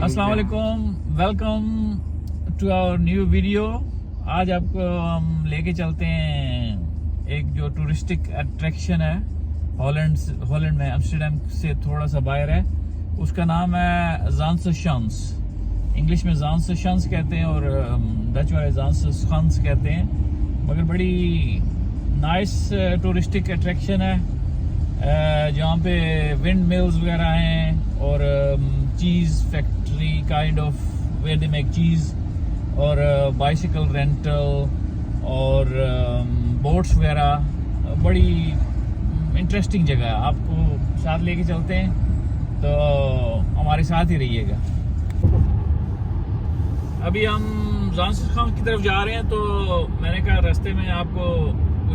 अस्सलाम वालेकुम, welcome to our new video. आज आपको हम लेके चलते हैं एक जो टूरिस्टिक अट्रैक्शन है हॉलैंड में, एम्स्टर्डम से थोड़ा सा बाहर है। उसका नाम है ज़ांसे शांस। इंग्लिश में ज़ांसे शांस कहते हैं और डच में ज़ांसे शांस कहते हैं। मगर बड़ी नाइस टूरिस्टिक अट्रैक्शन है जहाँ पे विंड मिल्स वगैरह हैं और cheese factory kind of where they make cheese और बाइसिकल रेंटल और बोट्स वगैरह। बड़ी इंटरेस्टिंग जगह है, आपको साथ लेके चलते हैं तो हमारे साथ ही रहिएगा। अभी हम ज़ांसे की तरफ जा रहे हैं तो मैंने कहा रास्ते में आपको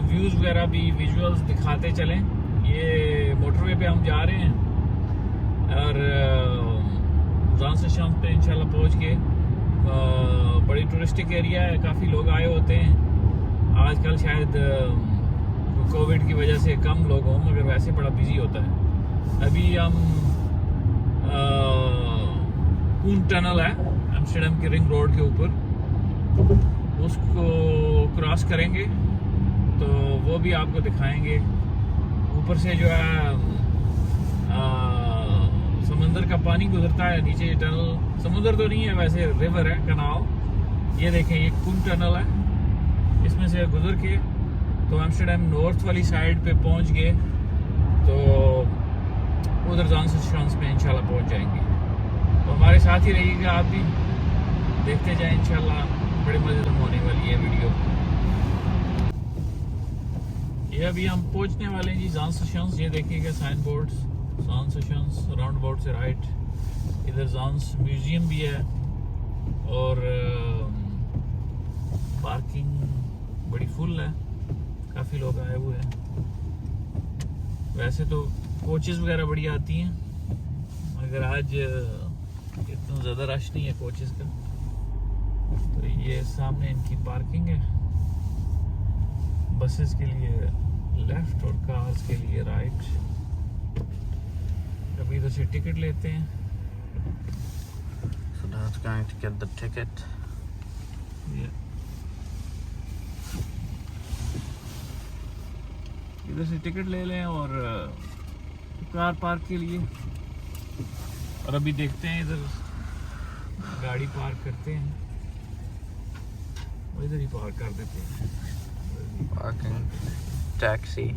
व्यूज़ वगैरह भी विजुअल्स दिखाते चलें। ये मोटरवे पे हम जा रहे हैं और ज़ांसे शांस पे इंशाल्लाह पहुंच के बड़ी टूरिस्टिक एरिया है, काफ़ी लोग आए होते हैं। आजकल शायद कोविड की वजह से कम लोग हों मगर वैसे बड़ा बिजी होता है। अभी हम कून टनल है एम्स्टर्डम के रिंग रोड के ऊपर, उसको क्रॉस करेंगे तो वो भी आपको दिखाएंगे। ऊपर से जो है समंदर का पानी गुजरता है नीचे। टनल समुद्र तो नहीं है, वैसे रिवर है, कनाल। ये देखें, ये कून टनल है, इसमें से गुजर के तो एम्स्टर्डम नॉर्थ वाली साइड पे पहुंच गए तो उधर ज़ांसे शांस पे इंशाल्लाह पहुंच जाएंगे। तो हमारे साथ ही रहिएगा, आप भी देखते जाएं इंशाल्लाह। बड़ी मज़ेदार होने वाली है वीडियो। ये अभी हम पहुंचने वाले हैं जी ज़ांसे शांस। ये देखिएगा साइन बोर्ड्स, ज़ांसे शांस राउंड अबाउट से राइट। इधर ज़ांसे म्यूजियम भी है और पार्किंग बड़ी फुल है, काफ़ी लोग आए हुए हैं। वैसे तो कोचेस वगैरह बड़ी आती हैं मगर आज इतना ज़्यादा रश नहीं है कोचेस का। तो ये सामने इनकी पार्किंग है, बसेस के लिए लेफ्ट और कार्स के लिए राइट। अभी इधर से टिकट लेते हैं। So that's going to get the ticket. इधर से टिकट ले लें और कार पार्क के लिए। और अभी देखते हैं इधर गाड़ी पार्क करते हैं, और इधर ही पार्क कर देते हैं। Parking. Taxi.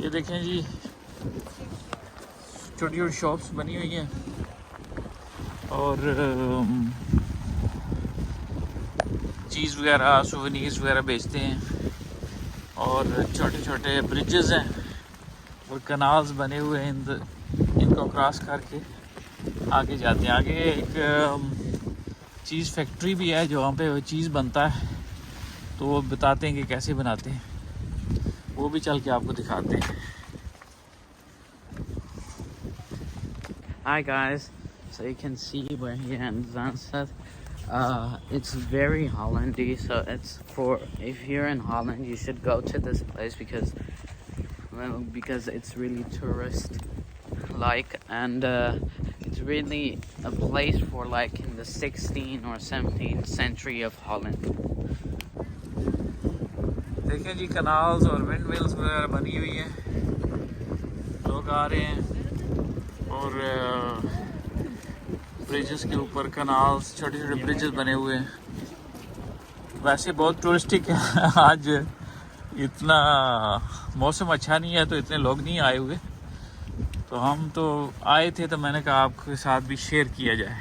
ये देखें जी, छोटी छोटी शॉप्स बनी हुई हैं और चीज़ वगैरह सोवेनिर्स वगैरह बेचते हैं। और छोटे छोटे ब्रिजेस हैं और कनाल्स बने हुए हैं, इनको क्रॉस करके आगे जाते हैं। आगे एक चीज़ फैक्ट्री भी है जहाँ पे चीज़ बनता है, तो वो बताते हैं कि कैसे बनाते हैं, वो भी चल के आपको दिखाते हैं। Hi guys. So you can see we're here in Zaanse. It's very Hollandy, so it's for if you're in Holland, you should go to this place because it's really tourist like, and it's really a place for like in the 16th or 17th century of Holland. देखें जी, canals और wind mills वगैरह बनी हुई हैं, लोग आ रहे हैं और ब्रिजेस के ऊपर कनाल्स, छोटे छोटे ब्रिजेस बने हुए हैं। वैसे बहुत टूरिस्टिक है। आज इतना मौसम अच्छा नहीं है तो इतने लोग नहीं आए हुए, तो हम तो आए थे तो मैंने कहा आपके साथ भी शेयर किया जाए।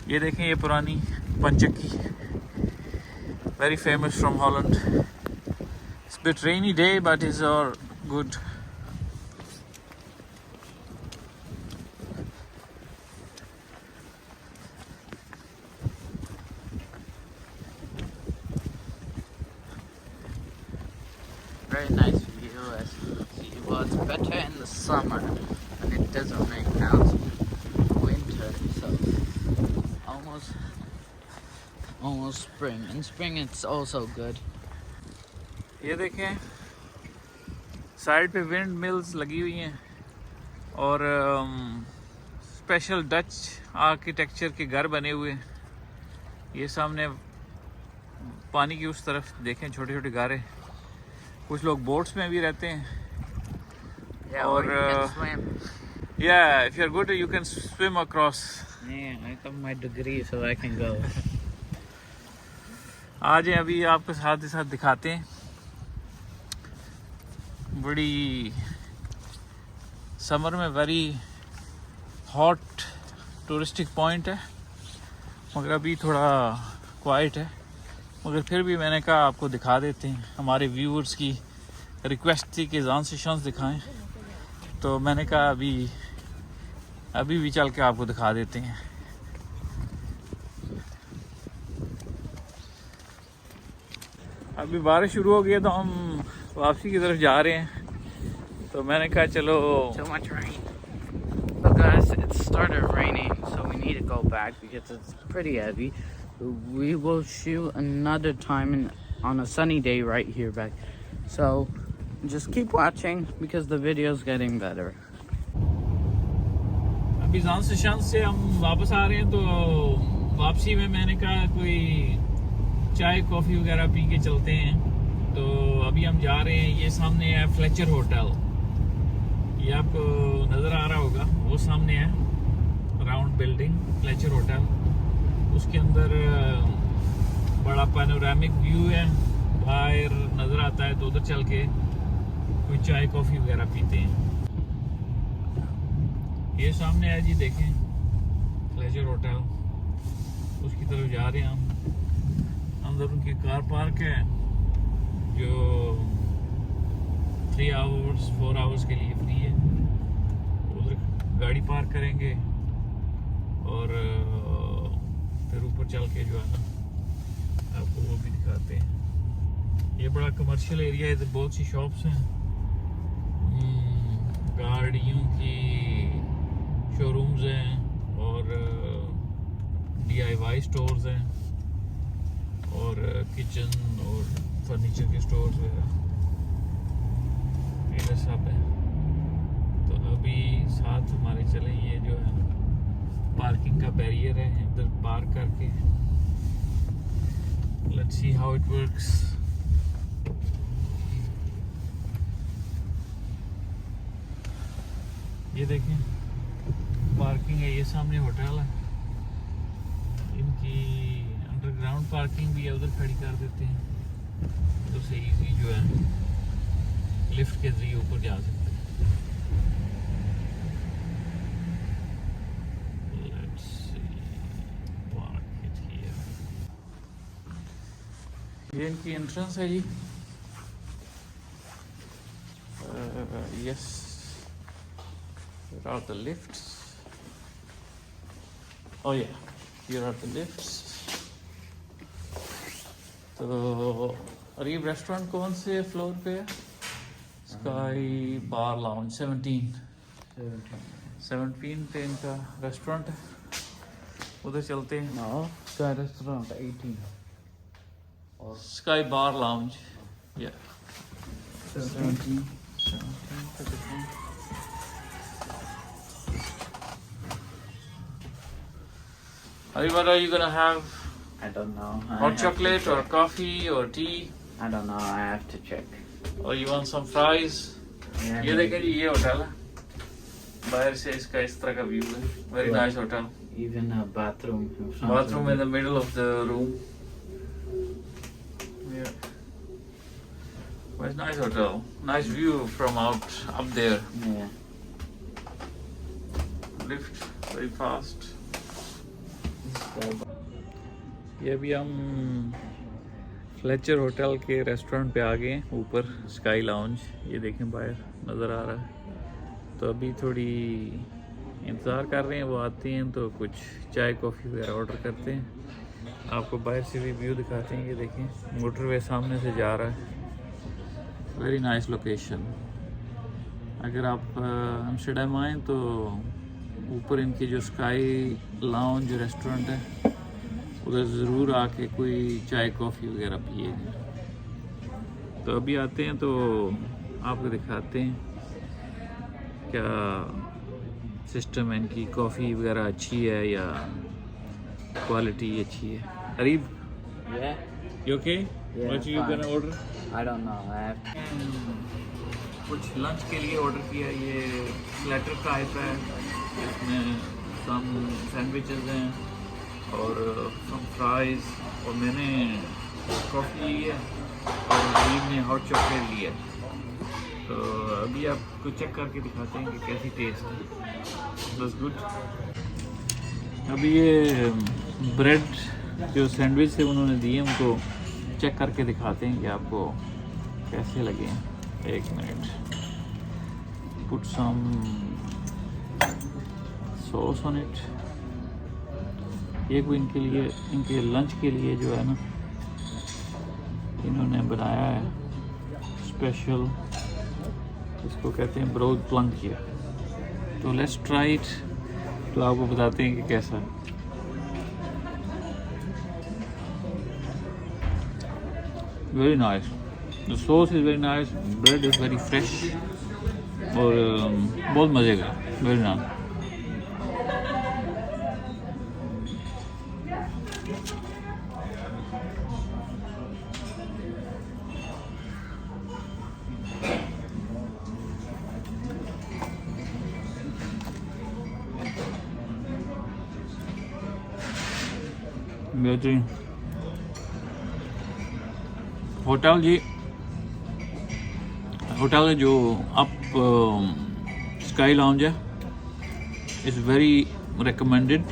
ये देखें, ये पुरानी पंचक्की, very famous from Holland. It's bit rainy day but is all good. Very nice view as you can see. Well, it's better in the summer and it doesn't make now it's winter, so almost spring. In spring it's also good. ये देखें, side पे wind mills लगी हुई हैं और special Dutch architecture के घर बने हुए हैं। ये सामने पानी की उस तरफ देखें छोटे छोटे घर हैं। कुछ लोग बोट्स में भी रहते हैं और if you're good you can swim across. Yeah, I got my degree so I can go. आज अभी आपके साथ ही साथ दिखाते हैं। बड़ी समर में वेरी हॉट टूरिस्टिक पॉइंट है, मगर अभी थोड़ा क्वाइट है, मगर फिर भी मैंने कहा आपको दिखा देते हैं। हमारे व्यूअर्स की रिक्वेस्ट थी कि ज़ांसे शंस दिखाएं, तो मैंने कहा अभी भी चल के आपको दिखा देते हैं। अभी बारिश शुरू हो गई है तो हम वापसी की तरफ जा रहे हैं, तो मैंने कहा चलो। Too much rain. So guys, it started raining, so we need to go back because it's pretty heavy. We will shoot another time on a sunny day right here back. So just keep watching because the video is getting better. अभी ज़ांसे shuns से हम वापस आ रहे हैं, तो वापसी में मैंने कहा कोई चाय कॉफ़ी वगैरह पी के चलते हैं। तो अभी हम जा रहे हैं, ये सामने है फ्लेचर होटल, ये आपको नज़र आ रहा होगा, वो सामने है राउंड बिल्डिंग फ्लेचर होटल। उसके अंदर बड़ा पैनोरामिक व्यू है, बाहर नज़र आता है, तो उधर चल के कोई चाय कॉफ़ी वगैरह पीते हैं। ये सामने है जी, देखें फ्लेचर होटल, उसकी तरफ जा रहे हैं हम। अंदर उनकी कार पार्क है जो 3 आवर्स 4 आवर्स के लिए फ्री है। उधर गाड़ी पार्क करेंगे और फिर ऊपर चल के जो है ना आपको वो भी दिखाते हैं। ये बड़ा कमर्शियल एरिया है, इधर बहुत सी शॉप्स हैं, गाड़ियों की शोरूम्स हैं और DIY स्टोर्स हैं और किचन और फर्नीचर के स्टोर्स वगैरह ये सब है। तो अभी साथ हमारे चले, ये जो है पार्किंग का बैरियर है, इधर पार्क करके let's see how it works. ये देखें पार्किंग है, ये सामने होटल है, इनकी अंडरग्राउंड पार्किंग भी है, उधर खड़ी कर देते हैं, उधर से इजी जो है लिफ्ट के जरिए ऊपर जा सकते हैं। Let's see, park it here. ये इनकी एंट्रेंस है जी। Yes, here are the lifts. Oh yeah, here are the lifts. तो अरीब रेस्टोरेंट कौन से फ्लोर पे है? स्काई बार लाउंज 17 पे इनका रेस्टोरेंट है, उधर चलते हैं। No, Sky Restaurant 18. Or sky bar lounge, या 17. Ari, what are you gonna have? I don't know. Hot chocolate or coffee or tea? I don't know. I have to check. Or you want some fries? Yeah, ये देखें जी, ये hotel है, बाहर से इसका इस तरह का व्यू है। Very nice hotel. Even a bathroom. Bathroom in the middle of the room. Yeah. Well, it's nice hotel. Nice view from up there. Yeah. Lift very fast. ये अभी हम फ्लेचर होटल के रेस्टोरेंट पे आ गए हैं, ऊपर sky lounge, ये देखें बाहर नज़र आ रहा है। तो अभी थोड़ी इंतज़ार कर रहे हैं, वो आते हैं तो कुछ चाय कॉफ़ी वगैरह ऑर्डर करते हैं। आपको बाहर से भी व्यू दिखाते हैं, ये देखें मोटरवे सामने से जा रहा है। Very nice location. अगर आप एम्स्टर्डम आएँ तो ऊपर इनकी जो स्काई लाउंज रेस्टोरेंट है उधर ज़रूर आके कोई चाय कॉफ़ी वगैरह पिएगा। तो अभी आते हैं तो आपको दिखाते हैं क्या सिस्टम है इनकी। कॉफ़ी वगैरह अच्छी है या क्वालिटी अच्छी है? Areeb, Yeah. you okay? Yeah, What you fine. gonna order? I don't know. I have. कुछ लंच के लिए ऑर्डर किया। ये प्लेटर टाइप है, इसमें सम सैंडविचेस हैं और सम फ्राइज, और मैंने कॉफ़ी ली है और गरीब ने हॉट चॉकलेट लिया है। तो अभी आपको चेक करके दिखाते हैं कि कैसी टेस्ट है। बस गुड। अभी ये ब्रेड जो सैंडविच से उन्होंने दिए उनको चेक करके दिखाते हैं कि आपको कैसे लगे। एक minute, put some sauce on it. ये कोई इनके लिए, इनके लंच के लिए जो है ना, इन्होंने बनाया है स्पेशल, इसको कहते हैं ब्रोड प्लंक किया। तो लेट्स ट्राई इट। तो आपको बताते हैं कि कैसा है। Very nice, the sauce is very nice, bread is very fresh और बहुत मज़े का, वेरी नाइस। बेहतरीन। होटल जी, होटल जो अप स्काई लाउंज है, is very recommended.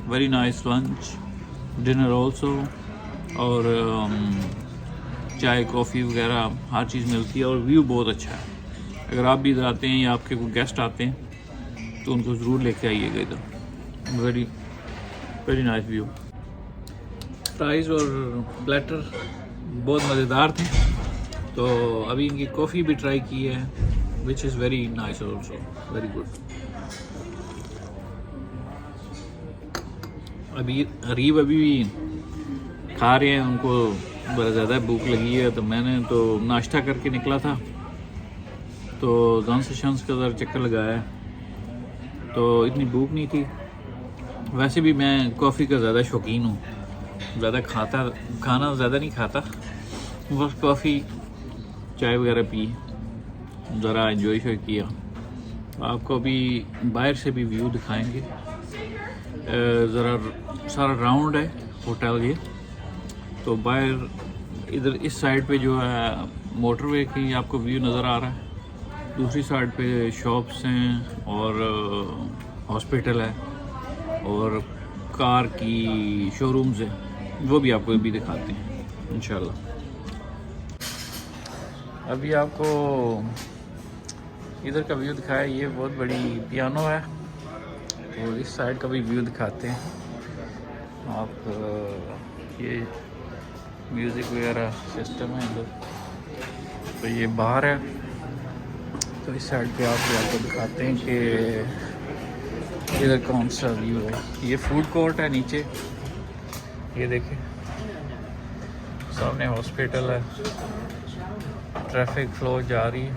Very nice lunch, dinner also, और चाय कॉफ़ी वगैरह हर चीज़ मिलती है और व्यू बहुत अच्छा है। अगर आप भी इधर आते हैं या आपके कोई गेस्ट आते हैं तो उनको ज़रूर लेके आइएगा इधर। Very very nice view. Price और प्लेटर बहुत मज़ेदार थे। तो अभी इनकी कॉफ़ी भी ट्राई की है, which is very nice also, very good. Areeb अभी भी खा रहे हैं, उनको बड़ा ज़्यादा भूख लगी है। तो मैंने तो नाश्ता करके निकला था, तो ज़ांसे शंस का ज़रा चक्कर लगाया, तो इतनी भूख नहीं थी। वैसे भी मैं कॉफ़ी का ज़्यादा शौकीन हूँ, ज़्यादा खाना ज़्यादा नहीं खाता, बस कॉफ़ी चाय वगैरह पी, ज़रा एंजॉय किया। आपको अभी बाहर से भी व्यू दिखाएंगे। ज़रा सारा राउंड है होटल ये। तो बाहर इधर इस साइड पे जो है मोटरवे की आपको व्यू नज़र आ रहा है, दूसरी साइड पे शॉप्स हैं और हॉस्पिटल है और कार की शोरूम्स हैं, वो भी आपको अभी दिखाते हैं इंशाल्लाह। अभी आपको इधर का व्यू दिखाया, ये बहुत बड़ी पियानो है, तो इस साइड का भी व्यू दिखाते हैं आप। ये म्यूज़िक वगैरह सिस्टम है इधर, तो ये बाहर है। तो इस साइड पे आपको दिखाते हैं कि इधर कौन सा व्यू है। ये फूड कोर्ट है नीचे, ये देखिए सामने हॉस्पिटल है, ट्रैफिक फ्लो जा रही है।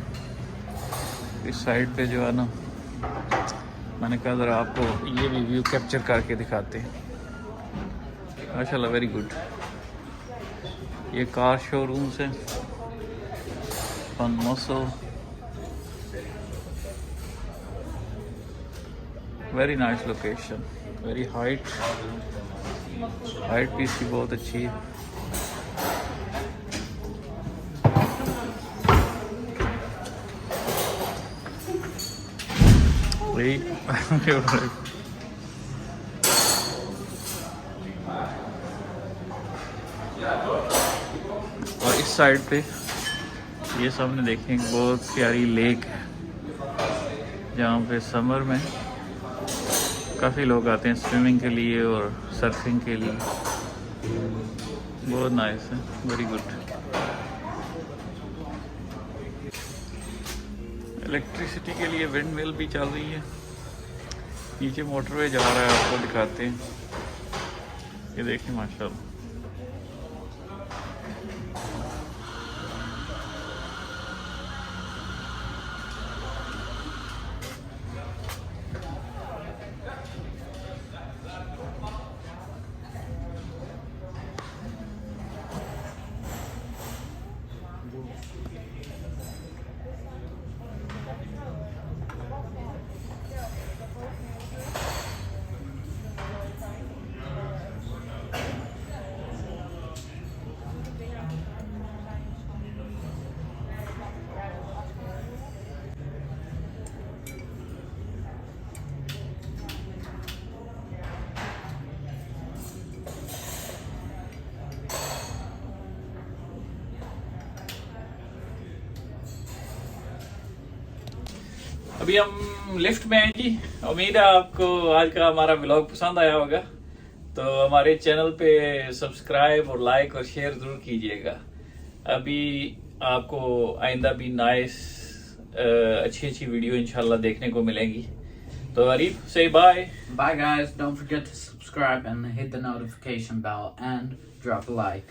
इस साइड पे जो है ना, मैंने कहा ज़रा आपको ये भी व्यू कैप्चर करके दिखाते हैं। माशाल्लाह, वेरी गुड। ये कार शोरूम्स हैं, फन मसल, very nice location, very height भी इसकी बहुत अच्छी है। और इस साइड पे ये सामने देखें बहुत प्यारी लेक है, जहाँ पे समर में काफ़ी लोग आते हैं स्विमिंग के लिए और सर्फिंग के लिए। बहुत नाइस है, वेरी गुड। इलेक्ट्रिसिटी के लिए विंड मिल भी चल रही है। नीचे मोटरवे जा रहा है, आपको दिखाते हैं। ये देखिए माशाल्लाह, अभी हम लिफ्ट में हैं जी। उम्मीद है आपको आज का हमारा व्लॉग पसंद आया होगा, तो हमारे चैनल पे सब्सक्राइब और लाइक और शेयर जरूर कीजिएगा। अभी आपको आइंदा भी नाइस अच्छी वीडियो इंशाल्लाह देखने को मिलेंगी। तो अरीफ से bye. Bye guys, don't forget to subscribe and hit the notification bell and drop a like.